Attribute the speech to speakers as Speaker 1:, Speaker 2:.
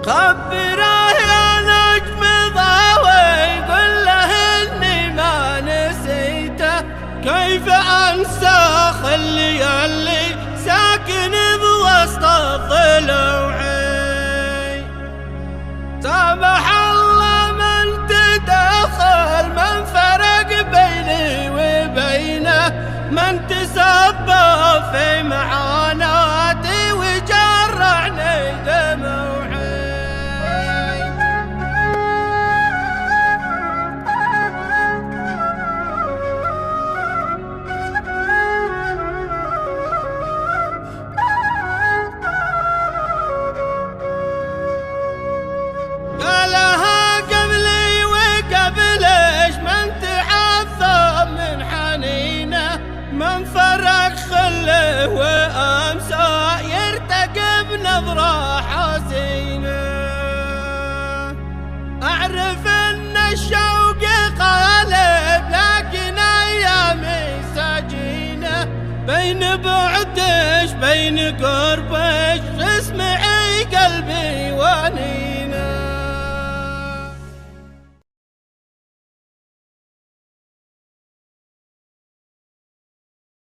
Speaker 1: خبره يا نجم ضاوي قل له اني ما نسيته، كيف انسى خلي اللي ساكن بوسط الضلوعي. سامح الله من تدخل، من فرق بيني وبينه، من تسبب في معاناتي وجرعني دموعي. قالها قبلي وقبلش، من تعذب من حنينه، من فرق خله وامسى يرتقب نظره حزينه. اعرف ان الشوق قالب، لكن ايامي سجينه، بين بعدش بين قربش